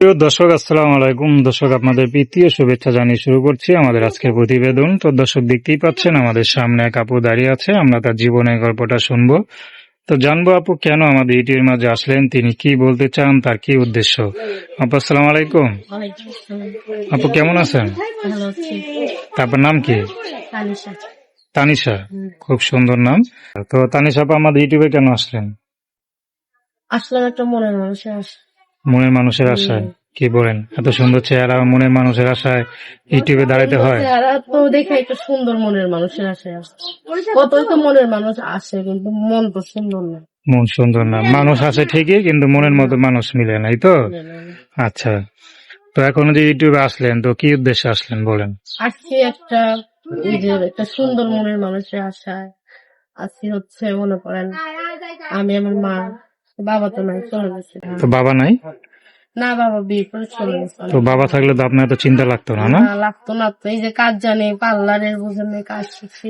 প্রিয় দর্শক, আসসালামু আলাইকুম। দর্শক, আপনাদের প্রীতি ও শুভেচ্ছা জানিয়ে শুরু করছি আমাদের আজকের প্রতিবেদন। তো দর্শক, দেখতেই পাচ্ছেন আমাদের সামনে এক আপু দাঁড়িয়ে আছে। আমরা তার জীবনের গল্পটা শুনবো। তো জানবো আপু কেন আমাদের ইউটিউবের মাঝে আসলেন, তিনি কি বলতে চান, তার কি উদ্দেশ্য। আপু আসসালামু আলাইকুম। ওয়ালাইকুম আসসালাম। আপু কেমন আছেন? ভালো আছি। তারপর নাম কি? তানিশা। তানিশা, হুম। খুব সুন্দর নাম। তো তানিশা আপু আমাদের ইউটিউবে কেন আসলেন? আসলাম একটা মনের মানুষের আশা। মনের মানুষের আশায়? কি বলেন, এত সুন্দর চেহারা, মনের মানুষের আশায় ইউটিউবে দাঁড়াইতে হয়? চেহারা তো দেখে একটা সুন্দর মনের মানুষের আশায় আসছে। কতই তো মনের মানুষ আসে কিন্তু মন তো সুন্দর না। মন সুন্দর না, মানুষ আছে ঠিকই কিন্তু মনের মতো মানুষ মিলে নাই তো। আচ্ছা, তো এখন যে ইউটিউবে আসলেন, তো কি উদ্দেশ্যে আসলেন বলেন। আসছি একটা একটা সুন্দর মনের মানুষের আশায়। আসছি হচ্ছে মনে করেন আমি আমার মা, বাবা তো নাই, চলে গেছে। তো বাবা নাই? না, বাবা বিয়ে করে চলে গেছে। তো বাবা থাকলে তো আপনার এত চিন্তা লাগতো না, না? না, লাগতো না তো। এই যে কাজ জানি, পার্লারের বুঝেন কাজ শিখছি,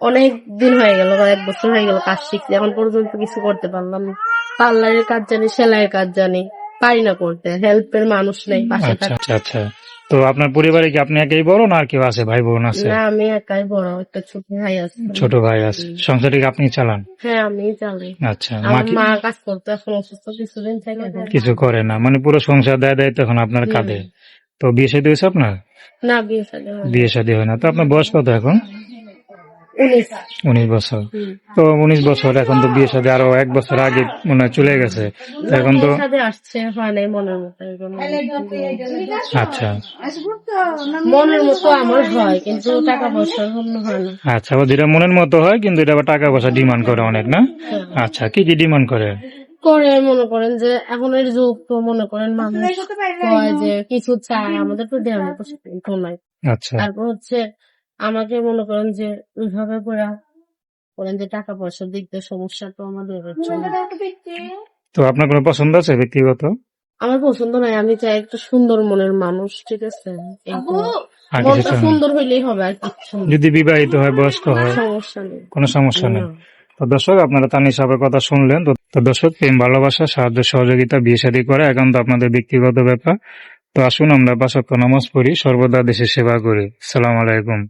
অনেক দিন হয়ে গেল, 1 বছর হয়ে গেল কাজ শিখছি, এখন পর্যন্ত কিছু করতে পারলাম না। পার্লারের কাজ জানি, সেলাইয়ের কাজ জানি, পারি না করতে, হেল্পের মানুষ নেই পাশে আচ্ছা থাকতে। আচ্ছা আচ্ছা। তো আপনার পরিবারে কি আপনি একাই বড়, না আর কেউ আছে, ভাই বোন আছে? না, আমি একাই বড়, একটা ছোট ভাই আছে। ছোট ভাই আছে। সংসারটি আপনি চালান? হ্যাঁ, আমি চালাই। আচ্ছা, মা আমার কি মা কাজ করতো, এখন অসুস্থ, কিছুদিন থেকে কিছু করে না, মানে পুরো সংসার দায় দায়িত্ব এখন আপনার কাঁধে? তো বিয়ে শাদী হয়েছে আপনার? না, বিয়ে শাদী হয়নি। বিয়ে শাদী হয় না। তো আপনার বয়স কত এখন? 19। 19 বছর। তো 19 বছর, এখন তো বিয়ে শাদী আরো 1 বছর আগে মনে হয় চলে গেছে। তো এখন তো সাথে আসছে, হয় নাই মনের মতো এরকম। আচ্ছা মনের মতো আমার হয় কিন্তু টাকা পয়সার জন্য হয় না। আচ্ছা, ও যেটা মনের মতো হয় কিন্তু এটা আবার টাকা পয়সা ডিমান্ড করে অনেক, না? আচ্ছা, কি কি ডিমান্ড করে? করে মনে করেন যে এখনের যুগ তো মনে করেন মানুষ কয় যে কিছু চায়, আমাদের তো দেওয়ার মতো সেটা নাই। আচ্ছা, তারপর হচ্ছে আমাকে মনে করেন যে ওইভাবে করে করেন যে টাকা পয়সার দিক দিয়ে সমস্যা তো আমাদের হচ্ছে না। তো আপনার কোনো পছন্দ আছে ব্যক্তিগত? আমার পছন্দ নাই, আমি চাই একটা সুন্দর মনের মানুষ, ঠিক আছে? আর কিছু মনটা চান না? সুন্দর হইলেই হবে, আর কিছু না। যদি বিবাহিত হয়, বয়স্ক হয়, সমস্যা নেই। কোনো সমস্যা নেই। না। তো দর্শক, আপনারা তানিশা সাহেবের কথা শুনলেন। তো দর্শক, প্রেম ভালোবাসা, সাহায্য সহযোগিতা, বিয়ে শাদী করা একান্ত আপনাদের ব্যক্তিগত ব্যাপার। তো আসুন আমরা 5 ওয়াক্ত নামাজ পড়ি, সর্বদা দেশের সেবা করি। আসসালামু আলাইকুম।